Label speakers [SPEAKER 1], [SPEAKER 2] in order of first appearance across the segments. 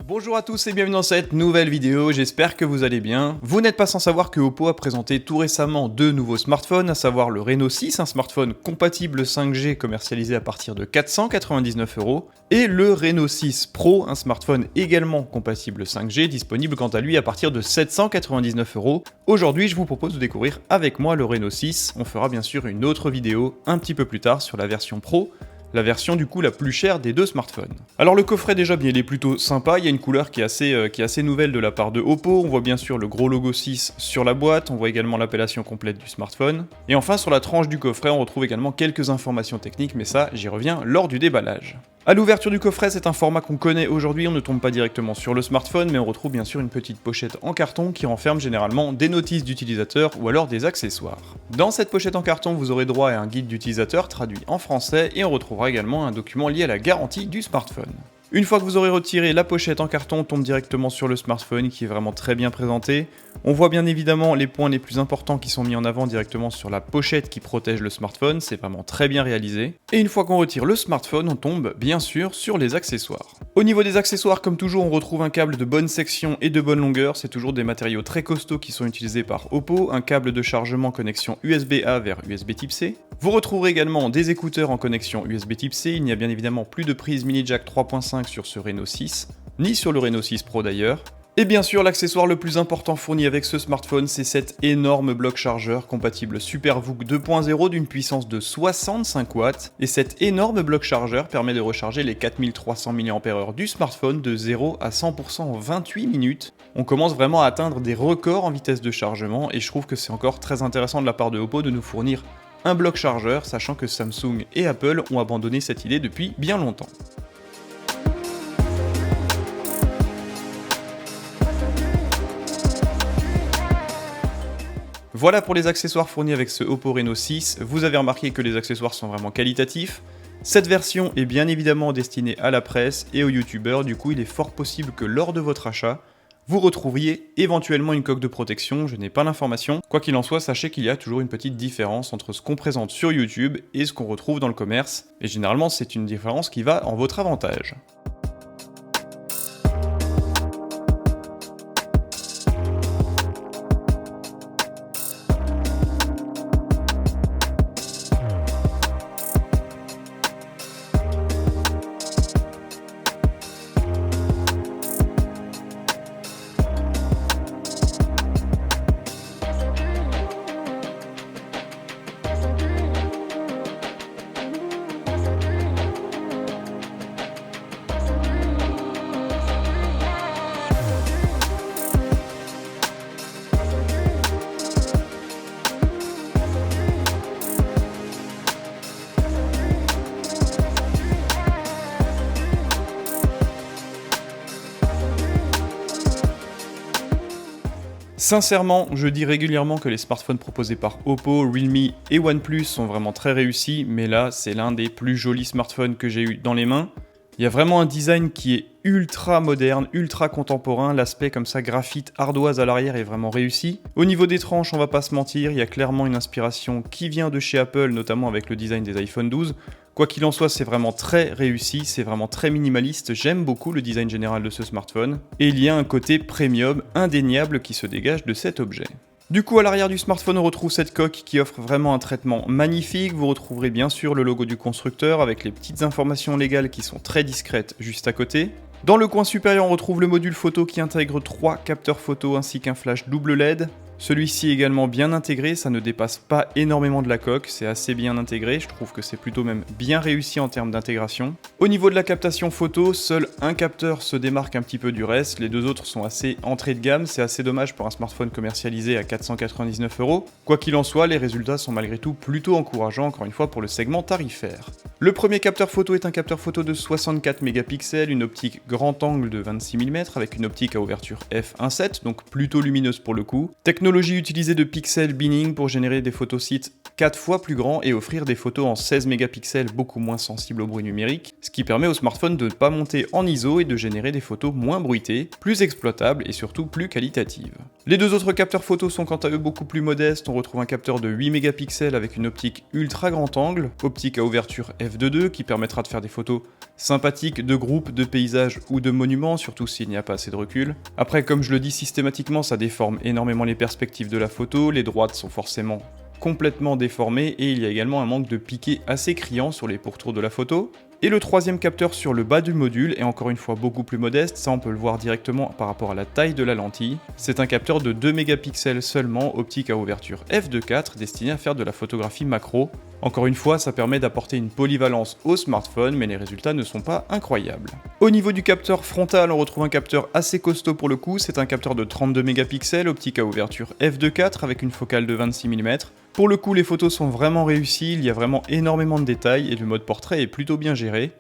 [SPEAKER 1] Bonjour à tous et bienvenue dans cette nouvelle vidéo, j'espère que vous allez bien. Vous n'êtes pas sans savoir que Oppo a présenté tout récemment deux nouveaux smartphones, à savoir le Reno 6, un smartphone compatible 5G commercialisé à partir de 499 €, et le Reno 6 Pro, un smartphone également compatible 5G, disponible quant à lui à partir de 799 €. Aujourd'hui, je vous propose de découvrir avec moi le Reno 6, on fera bien sûr une autre vidéo un petit peu plus tard sur la version Pro, la version du coup la plus chère des deux smartphones. Alors le coffret déjà bien il est plutôt sympa, il y a une couleur qui est assez nouvelle de la part de Oppo, on voit bien sûr le gros logo 6 sur la boîte, on voit également l'appellation complète du smartphone, et enfin sur la tranche du coffret on retrouve également quelques informations techniques, mais ça j'y reviens lors du déballage. À l'ouverture du coffret, c'est un format qu'on connaît aujourd'hui, on ne tombe pas directement sur le smartphone, mais on retrouve bien sûr une petite pochette en carton qui renferme généralement des notices d'utilisateurs ou alors des accessoires. Dans cette pochette en carton, vous aurez droit à un guide d'utilisateur traduit en français et on retrouvera également un document lié à la garantie du smartphone. Une fois que vous aurez retiré la pochette en carton, on tombe directement sur le smartphone qui est vraiment très bien présenté. On voit bien évidemment les points les plus importants qui sont mis en avant directement sur la pochette qui protège le smartphone, c'est vraiment très bien réalisé. Et une fois qu'on retire le smartphone, on tombe bien sûr sur les accessoires. Au niveau des accessoires, comme toujours, on retrouve un câble de bonne section et de bonne longueur, c'est toujours des matériaux très costauds qui sont utilisés par Oppo, un câble de chargement connexion USB-A vers USB Type C. Vous retrouverez également des écouteurs en connexion USB Type C, il n'y a bien évidemment plus de prise mini jack 3.5 sur ce Reno 6, ni sur le Reno 6 Pro d'ailleurs. Et bien sûr, l'accessoire le plus important fourni avec ce smartphone, c'est cet énorme bloc chargeur compatible SuperVOOC 2.0 d'une puissance de 65 watts. Et cet énorme bloc chargeur permet de recharger les 4300 mAh du smartphone de 0 à 100% en 28 minutes. On commence vraiment à atteindre des records en vitesse de chargement et je trouve que c'est encore très intéressant de la part de Oppo de nous fournir un bloc chargeur, sachant que Samsung et Apple ont abandonné cette idée depuis bien longtemps. Voilà pour les accessoires fournis avec ce Oppo Reno 6, vous avez remarqué que les accessoires sont vraiment qualitatifs. Cette version est bien évidemment destinée à la presse et aux youtubeurs, du coup il est fort possible que lors de votre achat, vous retrouviez éventuellement une coque de protection, je n'ai pas l'information. Quoi qu'il en soit, sachez qu'il y a toujours une petite différence entre ce qu'on présente sur YouTube et ce qu'on retrouve dans le commerce, et généralement c'est une différence qui va en votre avantage. Sincèrement, je dis régulièrement que les smartphones proposés par Oppo, Realme et OnePlus sont vraiment très réussis, mais là, c'est l'un des plus jolis smartphones que j'ai eu dans les mains. Il y a vraiment un design qui est ultra moderne, ultra contemporain, l'aspect comme ça graphite ardoise à l'arrière est vraiment réussi. Au niveau des tranches, on va pas se mentir, il y a clairement une inspiration qui vient de chez Apple, notamment avec le design des iPhone 12. Quoi qu'il en soit, c'est vraiment très réussi, c'est vraiment très minimaliste, j'aime beaucoup le design général de ce smartphone, et il y a un côté premium indéniable qui se dégage de cet objet. Du coup, à l'arrière du smartphone, on retrouve cette coque qui offre vraiment un traitement magnifique. Vous retrouverez bien sûr le logo du constructeur avec les petites informations légales qui sont très discrètes juste à côté. Dans le coin supérieur, on retrouve le module photo qui intègre 3 capteurs photo ainsi qu'un flash double LED. Celui-ci est également bien intégré, ça ne dépasse pas énormément de la coque, c'est assez bien intégré, je trouve que c'est plutôt même bien réussi en termes d'intégration. Au niveau de la captation photo, seul un capteur se démarque un petit peu du reste, les deux autres sont assez entrée de gamme, c'est assez dommage pour un smartphone commercialisé à 499 €. Quoi qu'il en soit, les résultats sont malgré tout plutôt encourageants, encore une fois pour le segment tarifaire. Le premier capteur photo est un capteur photo de 64 mégapixels, une optique grand angle de 26 mm avec une optique à ouverture f1.7, donc plutôt lumineuse pour le coup. Technologie utilisée de pixel binning pour générer des photosites 4 fois plus grand et offrir des photos en 16 mégapixels beaucoup moins sensibles au bruit numérique, ce qui permet au smartphone de ne pas monter en ISO et de générer des photos moins bruitées, plus exploitables et surtout plus qualitatives. Les deux autres capteurs photo sont quant à eux beaucoup plus modestes, on retrouve un capteur de 8 mégapixels avec une optique ultra grand angle, optique à ouverture f2.2 qui permettra de faire des photos sympathiques de groupes, de paysages ou de monuments, surtout s'il n'y a pas assez de recul. Après, comme je le dis systématiquement, ça déforme énormément les perspectives de la photo, les droites sont forcément complètement déformées et il y a également un manque de piqué assez criant sur les pourtours de la photo. Et le troisième capteur sur le bas du module est encore une fois beaucoup plus modeste, ça on peut le voir directement par rapport à la taille de la lentille. C'est un capteur de 2 mégapixels seulement, optique à ouverture f2.4, destiné à faire de la photographie macro. Encore une fois, ça permet d'apporter une polyvalence au smartphone, mais les résultats ne sont pas incroyables. Au niveau du capteur frontal, on retrouve un capteur assez costaud pour le coup, c'est un capteur de 32 mégapixels, optique à ouverture f2.4 avec une focale de 26 mm. Pour le coup, les photos sont vraiment réussies, il y a vraiment énormément de détails et le mode portrait est plutôt bien géré.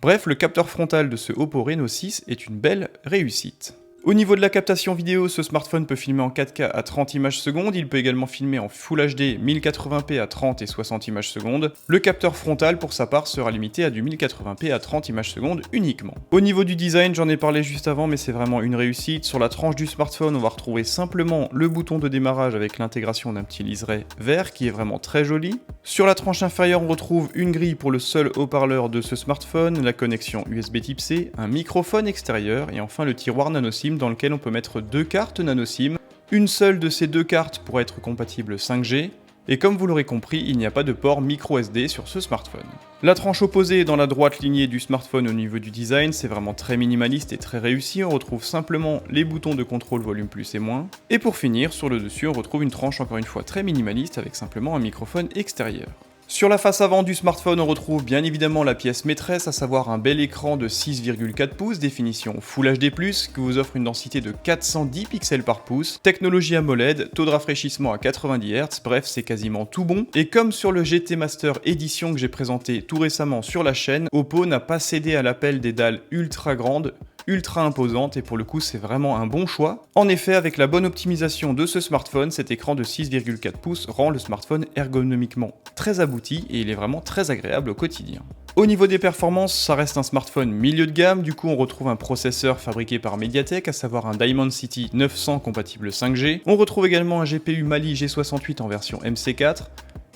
[SPEAKER 1] Bref, le capteur frontal de ce Oppo Reno 6 est une belle réussite. Au niveau de la captation vidéo, ce smartphone peut filmer en 4K à 30 images secondes, il peut également filmer en Full HD 1080p à 30 et 60 images secondes. Le capteur frontal pour sa part sera limité à du 1080p à 30 images secondes uniquement. Au niveau du design, j'en ai parlé juste avant mais c'est vraiment une réussite. Sur la tranche du smartphone, on va retrouver simplement le bouton de démarrage avec l'intégration d'un petit liseré vert qui est vraiment très joli. Sur la tranche inférieure, on retrouve une grille pour le seul haut-parleur de ce smartphone, la connexion USB Type C, un microphone extérieur et enfin le tiroir nano SIM dans lequel on peut mettre 2 cartes nano SIM. Une seule de ces 2 cartes pourrait être compatible 5G, et comme vous l'aurez compris, il n'y a pas de port micro SD sur ce smartphone. La tranche opposée dans la droite lignée du smartphone au niveau du design, c'est vraiment très minimaliste et très réussi, on retrouve simplement les boutons de contrôle volume plus et moins. Et pour finir, sur le dessus, on retrouve une tranche encore une fois très minimaliste avec simplement un microphone extérieur. Sur la face avant du smartphone, on retrouve bien évidemment la pièce maîtresse, à savoir un bel écran de 6,4 pouces, définition Full HD+, qui vous offre une densité de 410 pixels par pouce, technologie AMOLED, taux de rafraîchissement à 90 Hz, bref c'est quasiment tout bon. Et comme sur le GT Master Edition que j'ai présenté tout récemment sur la chaîne, Oppo n'a pas cédé à l'appel des dalles ultra grandes, ultra imposante et pour le coup c'est vraiment un bon choix. En effet, avec la bonne optimisation de ce smartphone, cet écran de 6,4 pouces rend le smartphone ergonomiquement très abouti et il est vraiment très agréable au quotidien. Au niveau des performances, ça reste un smartphone milieu de gamme, du coup on retrouve un processeur fabriqué par Mediatek, à savoir un Dimensity 900 compatible 5G. On retrouve également un GPU Mali G68 en version MC4,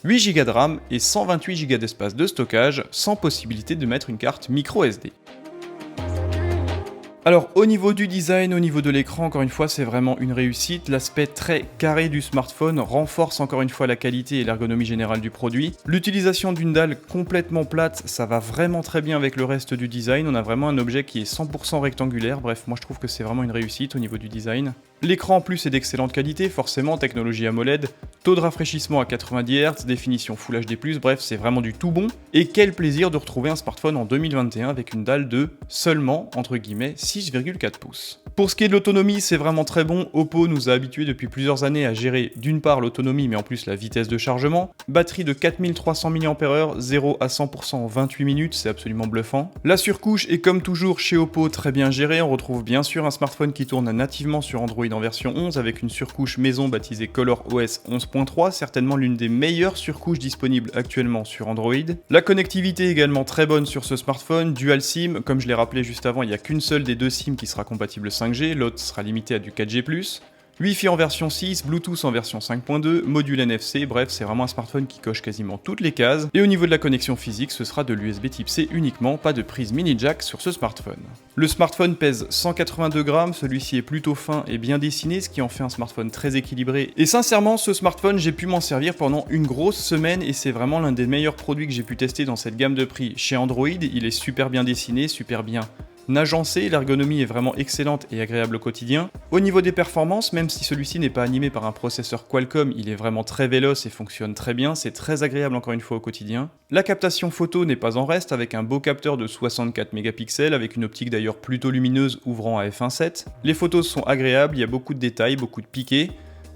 [SPEAKER 1] 8 Go de RAM et 128 Go d'espace de stockage, sans possibilité de mettre une carte micro SD. Alors au niveau du design, au niveau de l'écran, encore une fois c'est vraiment une réussite, l'aspect très carré du smartphone renforce encore une fois la qualité et l'ergonomie générale du produit. L'utilisation d'une dalle complètement plate, ça va vraiment très bien avec le reste du design, on a vraiment un objet qui est 100% rectangulaire, bref moi je trouve que c'est vraiment une réussite au niveau du design. L'écran en plus est d'excellente qualité, forcément technologie AMOLED, taux de rafraîchissement à 90 Hz, définition Full HD+, bref c'est vraiment du tout bon. Et quel plaisir de retrouver un smartphone en 2021 avec une dalle de seulement, entre guillemets, 6,4 pouces. Pour ce qui est de l'autonomie, c'est vraiment très bon, Oppo nous a habitués depuis plusieurs années à gérer d'une part l'autonomie mais en plus la vitesse de chargement. Batterie de 4300 mAh, 0 à 100% en 28 minutes, c'est absolument bluffant. La surcouche est comme toujours chez Oppo très bien gérée, on retrouve bien sûr un smartphone qui tourne nativement sur Android en version 11 avec une surcouche maison baptisée ColorOS 11.3, certainement l'une des meilleures surcouches disponibles actuellement sur Android. La connectivité est également très bonne sur ce smartphone, Dual SIM, comme je l'ai rappelé juste avant, il n'y a qu'une seule des deux SIM qui sera compatible 5G, l'autre sera limité à du 4G+. Wi-Fi en version 6, Bluetooth en version 5.2, module NFC, bref c'est vraiment un smartphone qui coche quasiment toutes les cases. Et au niveau de la connexion physique, ce sera de l'USB Type C uniquement, pas de prise mini jack sur ce smartphone. Le smartphone pèse 182 grammes, celui-ci est plutôt fin et bien dessiné, ce qui en fait un smartphone très équilibré. Et sincèrement, ce smartphone, j'ai pu m'en servir pendant une grosse semaine et c'est vraiment l'un des meilleurs produits que j'ai pu tester dans cette gamme de prix chez Android. Il est super bien dessiné, super bien agencé, l'ergonomie est vraiment excellente et agréable au quotidien. Au niveau des performances, même si celui-ci n'est pas animé par un processeur Qualcomm, il est vraiment très véloce et fonctionne très bien, c'est très agréable encore une fois au quotidien. La captation photo n'est pas en reste avec un beau capteur de 64 mégapixels avec une optique d'ailleurs plutôt lumineuse ouvrant à f1.7. Les photos sont agréables, il y a beaucoup de détails, beaucoup de piqués.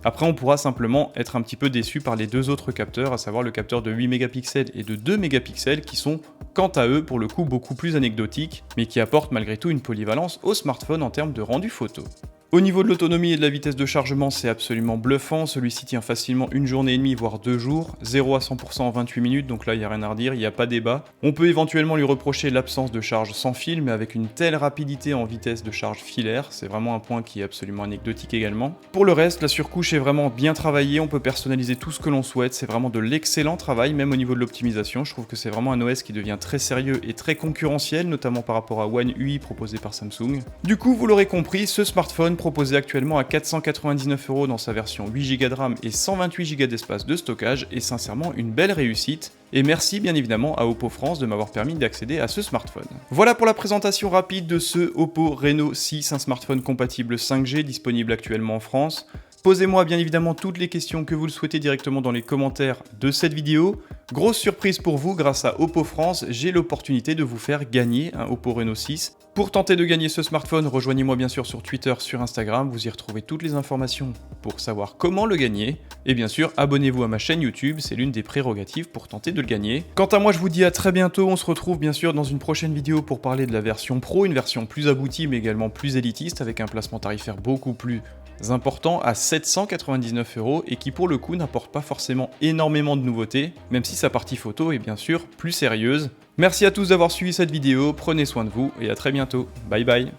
[SPEAKER 1] Après, on pourra simplement être un petit peu déçu par les deux autres capteurs, à savoir le capteur de 8 mégapixels et de 2 mégapixels qui sont, quant à eux, pour le coup beaucoup plus anecdotiques, mais qui apportent malgré tout une polyvalence au smartphone en termes de rendu photo. Au niveau de l'autonomie et de la vitesse de chargement, c'est absolument bluffant, celui-ci tient facilement une journée et demie, voire 2 jours, 0 à 100% en 28 minutes, donc là il n'y a rien à redire, il n'y a pas débat. On peut éventuellement lui reprocher l'absence de charge sans fil, mais avec une telle rapidité en vitesse de charge filaire, c'est vraiment un point qui est absolument anecdotique également. Pour le reste, la surcouche est vraiment bien travaillée, on peut personnaliser tout ce que l'on souhaite, c'est vraiment de l'excellent travail, même au niveau de l'optimisation, je trouve que c'est vraiment un OS qui devient très sérieux et très concurrentiel, notamment par rapport à One UI proposé par Samsung. Du coup, vous l'aurez compris, ce smartphone proposé actuellement à 499 € dans sa version 8 Go de RAM et 128 Go d'espace de stockage est sincèrement une belle réussite. Et merci bien évidemment à Oppo France de m'avoir permis d'accéder à ce smartphone. Voilà pour la présentation rapide de ce Oppo Reno 6, un smartphone compatible 5G disponible actuellement en France. Posez-moi bien évidemment toutes les questions que vous le souhaitez directement dans les commentaires de cette vidéo. Grosse surprise pour vous, grâce à Oppo France, j'ai l'opportunité de vous faire gagner un Oppo Reno 6. Pour tenter de gagner ce smartphone, rejoignez-moi bien sûr sur Twitter, sur Instagram, vous y retrouvez toutes les informations pour savoir comment le gagner. Et bien sûr, abonnez-vous à ma chaîne YouTube, c'est l'une des prérogatives pour tenter de le gagner. Quant à moi, je vous dis à très bientôt, on se retrouve bien sûr dans une prochaine vidéo pour parler de la version Pro, une version plus aboutie mais également plus élitiste avec un placement tarifaire beaucoup plus important à 799 € et qui pour le coup n'apporte pas forcément énormément de nouveautés, même si sa partie photo est bien sûr plus sérieuse. Merci à tous d'avoir suivi cette vidéo, prenez soin de vous et à très bientôt. Bye bye.